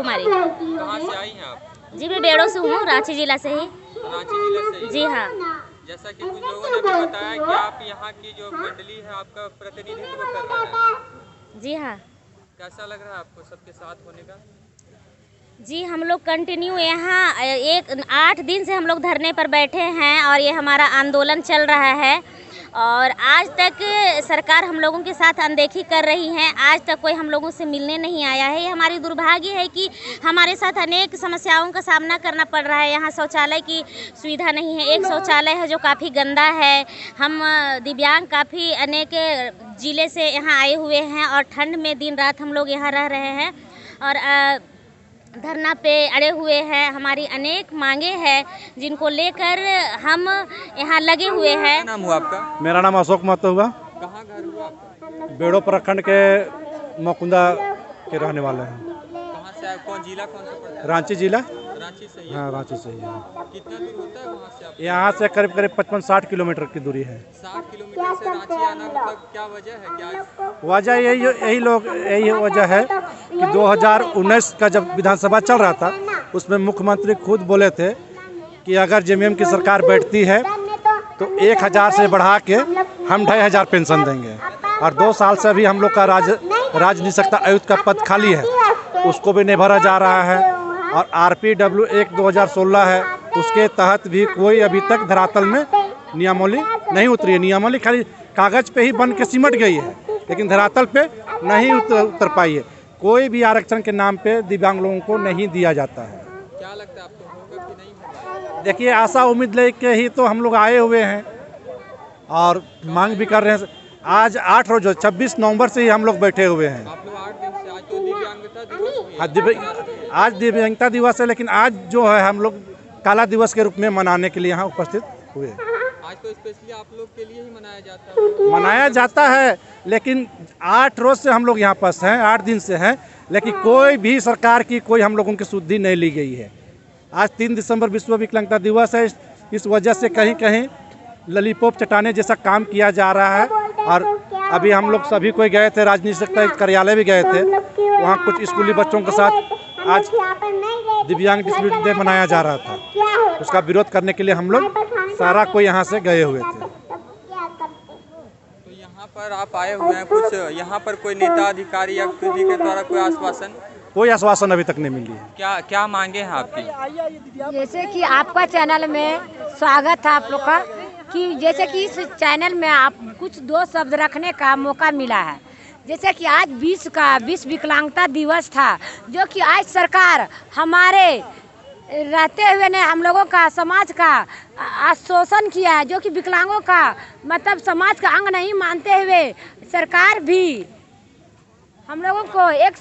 कुमारी। कहाँ से आई हैं आप? जी मैं बेड़ो से हूँ, रांची जिला से ही। रांची जिले से ही? जी हाँ। जैसा कि कुछ लोगों ने भी बताया कि आप यहाँ की जो मंडली है आपका प्रतिनिधित्व कर रहा है। जी हाँ। कैसा लग रहा है आपको सबके साथ होने का? जी हम लोग कंटिन्यू यहाँ 8 दिन से हम लोग धरने पर बैठे हैं और ये हमारा आंदोलन चल रहा है और आज तक सरकार हम लोगों के साथ अनदेखी कर रही है। आज तक कोई हम लोगों से मिलने नहीं आया है। ये हमारी दुर्भाग्य है कि हमारे साथ अनेक समस्याओं का सामना करना पड़ रहा है। यहाँ शौचालय की सुविधा नहीं है। एक शौचालय है जो काफ़ी गंदा है। हम दिव्यांग काफ़ी अनेक ज़िले से यहाँ आए हुए हैं और ठंड में दिन रात हम लोग यहाँ रह रहे हैं और धरना पे अड़े हुए हैं। हमारी अनेक मांगे हैं जिनको लेकर हम यहाँ लगे हुए हैं। क्या नाम हुआ आपका? मेरा नाम अशोक महतो हुआ। कहाँ घर हुआ आपका? बेड़ो प्रखंड के मकुंदा के रहने वाले हैं। कहाँ से आए? कौन जिला कौन सा पड़ता है? रांची जिला। रांची से ही? हाँ रांची से ही है। कितना दूर होता है वहाँ से आप? यहाँ से करीब करीब 55-60 किलोमीटर की दूरी है। 60 किलोमीटर से रांची आना मतलब क्या वजह है? क्या वजह यही वजह है कि 2019 का जब विधानसभा चल रहा था उसमें मुख्यमंत्री खुद बोले थे कि अगर जेएमएम की सरकार बैठती है तो 1000 से बढ़ा के हम 2500 पेंशन देंगे। और 2 साल से अभी हम लोग का राजनिरीक्षक आयुक्त का पद खाली है, उसको भी नहीं भरा जा रहा है। और RPW 1/2016 है, उसके तहत भी कोई अभी तक धरातल में नियमावली नहीं उतरी है। नियमावली खाली कागज पे ही बन के सिमट गई है लेकिन धरातल पे नहीं उतर पाई है। कोई भी आरक्षण के नाम पे दिव्यांग लोगों को नहीं दिया जाता है। क्या लगता है आपको, होगा कि नहीं होगा? देखिए आशा उम्मीद लेके ही तो हम लोग आए हुए हैं और मांग भी कर रहे हैं। आज 8 रोज 26 नवंबर से ही हम लोग बैठे हुए हैं। आप लोग 8 दिन से? आज तो दिव्यांगता दिवस है। आज दिव्यांगता दिवस है लेकिन आज जो है हम लोग काला दिवस के रूप में मनाने के लिए यहाँ उपस्थित हुए। आज तो स्पेशली आप लोग के लिए ही मनाया जाता है? मनाया जाता है लेकिन 8 रोज से हम लोग यहाँ पास हैं, 8 दिन से हैं, लेकिन कोई भी सरकार की कोई हम लोगों की सुधि नहीं ली गई है। आज 3 दिसंबर विश्व विकलांगता दिवस है। इस वजह से कहीं कहीं ललीपॉप चटाने जैसा काम किया जा रहा है। और अभी हम लोग सभी कोई गए थे, राजनीतिक कार्यालय भी गए थे, वहाँ कुछ स्कूली बच्चों के साथ आज दिव्यांग डिसेबिलिटी डे मनाया जा रहा था। उसका विरोध करने के लिए हम लोग सारा कोई यहाँ से गए हुए थे। तो यहाँ पर आप आए हुए हैं, कुछ यहाँ पर कोई नेता अधिकारी या किसी के द्वारा कोई आश्वासन? कोई आश्वासन अभी तक नहीं मिली है। क्या मांगे हैं आपकी? जैसे कि आपका चैनल में स्वागत है आप लोग का, कि जैसे कि इस चैनल में आप कुछ 2 शब्द रखने का मौका मिला है। जैसे कि आज विश्व विकलांगता दिवस था, जो कि आज सरकार हमारे रहते हुए ने हम लोगों का समाज का आश्वासन किया है, जो कि विकलांगों का मतलब समाज का अंग नहीं मानते हुए सरकार भी हम लोगों को एक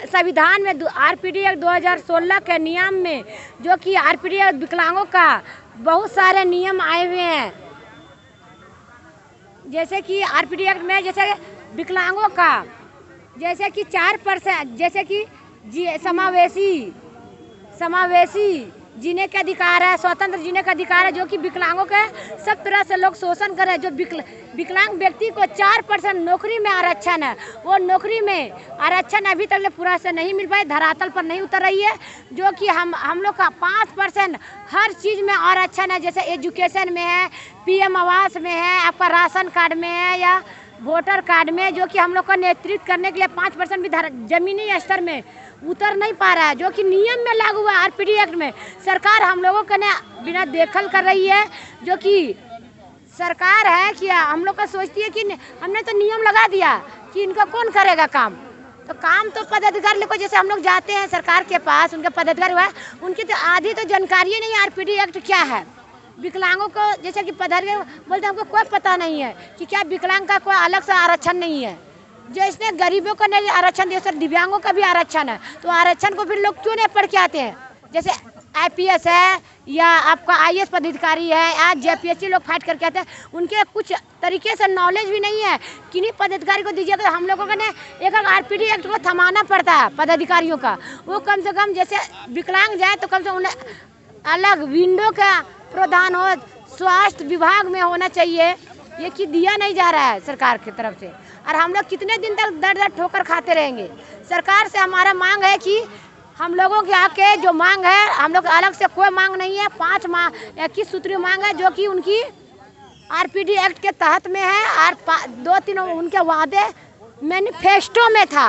संविधान में RPD 2016 के नियम में, जो कि RPD विकलांगों का बहुत सारे नियम आए हुए हैं। जैसे कि RPD एक्ट में जैसे विकलांगों का जैसे कि 4%, जैसे कि समावेशी जीने का अधिकार है, स्वतंत्र जीने का अधिकार है, जो कि विकलांगों के सब तरह से लोग शोषण कर रहे हैं। जो विकलांग व्यक्ति को 4% नौकरी में आरक्षण है, वो नौकरी में आरक्षण अभी तक पूरा से नहीं मिल पाए, धरातल पर नहीं उतर रही है। जो कि हम लोग का 5% हर चीज़ में आरक्षण है, जैसे एजुकेशन में है, PM आवास में है, आपका राशन कार्ड में है या वोटर कार्ड में, जो कि हम लोग का नेतृत्व करने के लिए 5% भी जमीनी स्तर में उतर नहीं पा रहा है, जो कि नियम में लागू हुआ RPD एक्ट में। सरकार हम लोगों का बिना देखल कर रही है, जो कि सरकार है कि हम लोग का सोचती है कि हमने तो नियम लगा दिया कि इनका कौन करेगा काम। तो काम तो पदाधिकारी को, जैसे हम लोग जाते हैं सरकार के पास, उनके पदाधिकारी हुआ उनकी तो आधी तो जानकारी नहीं RPD एक्ट क्या है। विकलांगों को जैसे कि पदाधिकारी बोलते हैं हमको कोई पता नहीं है कि क्या विकलांग का कोई अलग से आरक्षण नहीं है। जैसे गरीबों को नहीं आरक्षण दिया, सर दिव्यांगों का भी आरक्षण है, तो आरक्षण को फिर लोग क्यों नहीं पढ़ के आते हैं? जैसे IPS है या आपका IAS पदाधिकारी है, आज JPSC लोग फाइट करके आते हैं, उनके कुछ तरीके से नॉलेज भी नहीं है। किन्हीं पदाधिकारी को दीजिएगा, हम लोगों को ने एक RPD एक्ट को थमाना पड़ता है पदाधिकारियों का। वो कम से कम जैसे विकलांग जाए तो कम से उन्हें अलग विंडो का प्रावधान हो, स्वास्थ्य विभाग में होना चाहिए। ये कि दिया नहीं जा रहा है सरकार की तरफ से, और हम लोग कितने दिन तक दर दर ठोकर खाते रहेंगे। सरकार से हमारा मांग है कि हम लोगों के आके जो मांग है, हम लोग अलग से कोई मांग नहीं है। 21 सूत्री मांग है जो कि उनकी आरपीडी एक्ट के तहत में है और 2-3 उनके वादे मैनिफेस्टो में था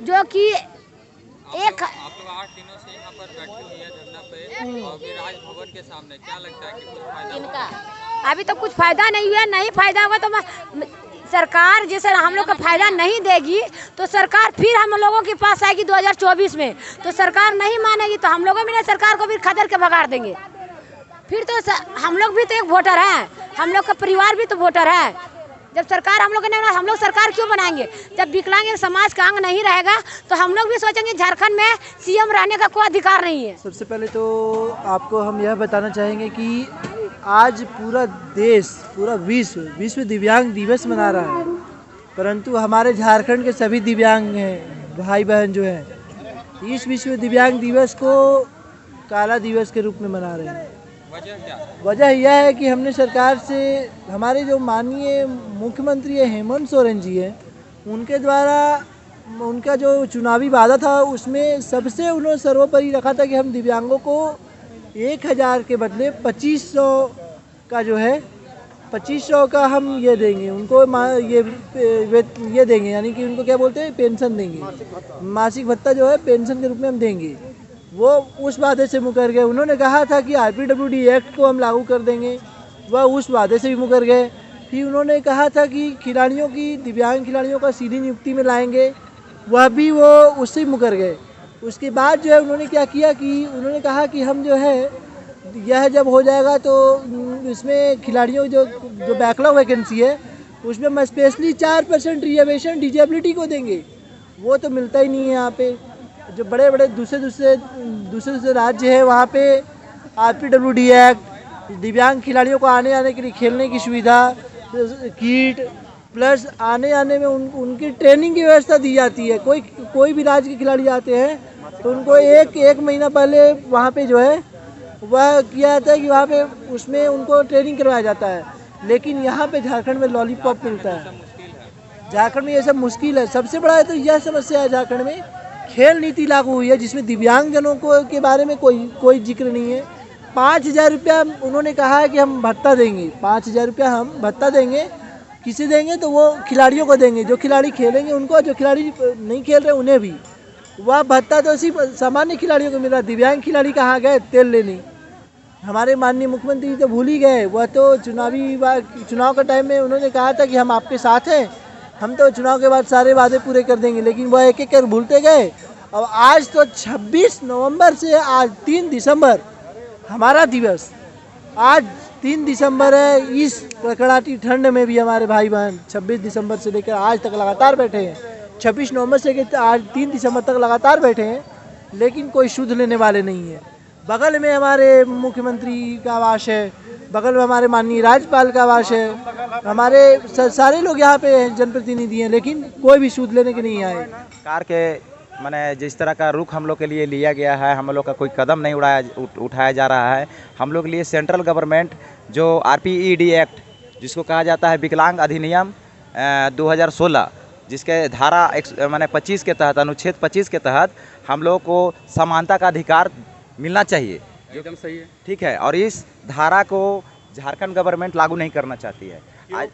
जो कि एक आप लोग 8 दिनों से यहाँ पर बैठे हुए हैं धरना पे और भी राजभवन के सामने, क्या लगता है कि कुछ फायदा होगा? अभी तो कुछ फायदा नहीं हुआ। नहीं फायदा होगा तो सरकार जैसे हम लोग का फायदा नहीं देगी तो सरकार फिर हम लोगों के पास आएगी 2024 में। तो सरकार नहीं मानेगी तो हम लोगों भी सरकार को भी खदर के भगाड़ देंगे। फिर तो हम लोग भी तो एक वोटर हैं, हम लोग का परिवार भी तो वोटर है। जब सरकार हम लोग ने, हम लोग सरकार क्यों बनाएंगे? जब विकलांग समाज का अंग नहीं रहेगा तो हम लोग भी सोचेंगे झारखंड में सीएम रहने का कोई अधिकार नहीं है। सबसे पहले तो आपको हम यह बताना चाहेंगे कि आज पूरा देश, पूरा विश्व दिव्यांग दिवस मना रहा है, परंतु हमारे झारखंड के सभी दिव्यांग हैं भाई बहन जो हैं इस विश्व दिव्यांग दिवस को काला दिवस के रूप में मना रहे हैं। वजह क्या? वजह यह है कि हमने सरकार से, हमारे जो माननीय मुख्यमंत्री हेमंत सोरेन जी हैं, उनके द्वारा उनका जो चुनावी वादा था उसमें सबसे उन्होंने सर्वोपरि रखा था कि हम दिव्यांगों को 1000 के बदले 2500 का जो है 2500 का हम ये देंगे उनको, ये देंगे, यानी कि उनको क्या बोलते हैं, पेंशन देंगे, मासिक भत्ता जो है पेंशन के रूप में हम देंगे। वो उस वादे से मुकर गए। उन्होंने कहा था कि आरपीडब्ल्यूडी एक्ट को हम लागू कर देंगे, वह उस वादे से भी मुकर गए। फिर उन्होंने कहा था कि खिलाड़ियों की, दिव्यांग खिलाड़ियों का सीधी नियुक्ति में लाएंगे, वह भी वो उससे मुकर गए। उसके बाद जो है उन्होंने क्या किया कि उन्होंने कहा कि हम जो है यह जब हो जाएगा तो इसमें खिलाड़ियों जो बैकलॉग वैकेंसी है उसमें हम स्पेशली 4% रिजर्वेशन डिजेबिलिटी को देंगे। वो तो मिलता ही नहीं है यहाँ पे। जो बड़े बड़े दूसरे राज्य है वहाँ पे आरपीडब्ल्यूडी एक्ट, दिव्यांग खिलाड़ियों को आने जाने के लिए खेलने की सुविधा, किट, प्लस आने में उनकी ट्रेनिंग की व्यवस्था दी जाती है। कोई भी राज्य के खिलाड़ी आते हैं तो उनको एक महीना पहले वहाँ पे जो है वह किया जाता है कि वहाँ पे उसमें उनको ट्रेनिंग करवाया जाता है। लेकिन यहाँ पे झारखंड में लॉलीपॉप मिलता है। झारखंड में ये सब मुश्किल है। सबसे बड़ा है तो यह समस्या है, झारखंड में खेल नीति लागू हुई है जिसमें दिव्यांगजनों को के बारे में कोई जिक्र नहीं है। 5000 रुपया उन्होंने कहा है कि हम भत्ता देंगे, 5000 रुपया हम भत्ता देंगे। किसे देंगे? तो वो खिलाड़ियों को देंगे, जो खिलाड़ी खेलेंगे उनको, जो खिलाड़ी नहीं खेल रहे उन्हें भी। वह भत्ता तो सिर्फ सामान्य खिलाड़ियों को मिल रहा, दिव्यांग खिलाड़ी कहाँ गए तेल लेने? हमारे माननीय मुख्यमंत्री तो भूल ही गए। वह तो चुनाव के टाइम में उन्होंने कहा था कि हम आपके साथ हैं, हम तो चुनाव के बाद सारे वादे पूरे कर देंगे, लेकिन वह एक कर भूलते गए। और आज तो 26 नवंबर से आज 3 दिसंबर हमारा दिवस, आज 3 दिसंबर है। इस कड़ाकी ठंड में भी हमारे भाई बहन 26 दिसंबर से लेकर आज तक लगातार बैठे हैं। 26 नवंबर से लेकर आज 3 दिसंबर तक लगातार बैठे हैं, लेकिन कोई सुध लेने वाले नहीं है। बगल में हमारे मुख्यमंत्री का आवास है, बगल में हमारे माननीय राज्यपाल का आवास है, हमारे सारे लोग यहाँ पे जनप्रतिनिधि हैं, लेकिन कोई भी सूद लेने के नहीं आए। सरकार के मैंने जिस तरह का रुख हम लोग के लिए लिया गया है, हम लोग का कोई कदम नहीं उठाया जा रहा है। हम लोग के लिए सेंट्रल गवर्नमेंट जो आरपीईडी एक्ट जिसको कहा जाता है विकलांग अधिनियम 2016, जिसके धारा 25 के तहत, अनुच्छेद 25 के तहत हम लोग को समानता का अधिकार मिलना चाहिए। एकदम सही है, ठीक है। और इस धारा को झारखंड गवर्नमेंट लागू नहीं करना चाहती है। आज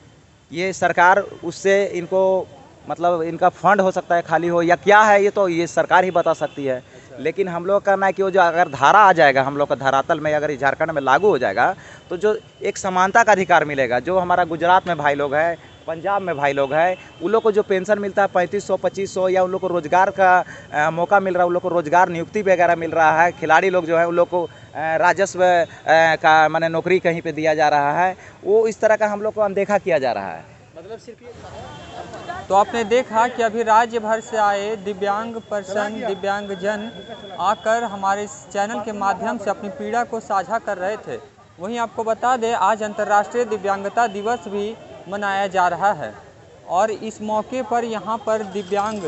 ये सरकार उससे इनको मतलब इनका फंड हो सकता है खाली हो या क्या है, ये सरकार ही बता सकती है। लेकिन हम लोग का ना कि वो जो अगर धारा आ जाएगा हम लोग का धरातल में, अगर झारखंड में लागू हो जाएगा तो जो एक समानता का अधिकार मिलेगा, जो हमारा गुजरात में भाई लोग हैं, पंजाब में भाई लोग हैं, उन लोग को जो पेंशन मिलता है 3500 2500, या उन लोग को रोज़गार का मौका मिल रहा है, उन लोग को रोज़गार नियुक्ति वगैरह मिल रहा है। खिलाड़ी लोग जो है उन लोग को राजस्व का माने नौकरी कहीं पे दिया जा रहा है, वो इस तरह का हम लोग को अनदेखा किया जा रहा है। मतलब तो आपने देखा कि अभी राज्य भर से आए दिव्यांग पर्सन, दिव्यांगजन आकर हमारे इस चैनल के माध्यम से अपनी पीड़ा को साझा कर रहे थे। वहीं आपको बता दें आज अंतर्राष्ट्रीय दिव्यांगता दिवस भी मनाया जा रहा है और इस मौके पर यहाँ पर दिव्यांग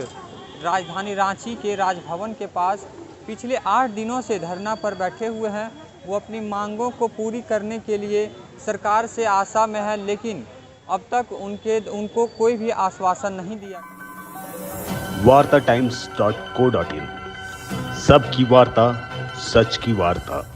राजधानी रांची के राजभवन के पास पिछले 8 दिनों से धरना पर बैठे हुए हैं। वो अपनी मांगों को पूरी करने के लिए सरकार से आशा में है, लेकिन अब तक उनको कोई भी आश्वासन नहीं दिया। wartatimes.co.in सबकी वार्ता, सच की वार्ता।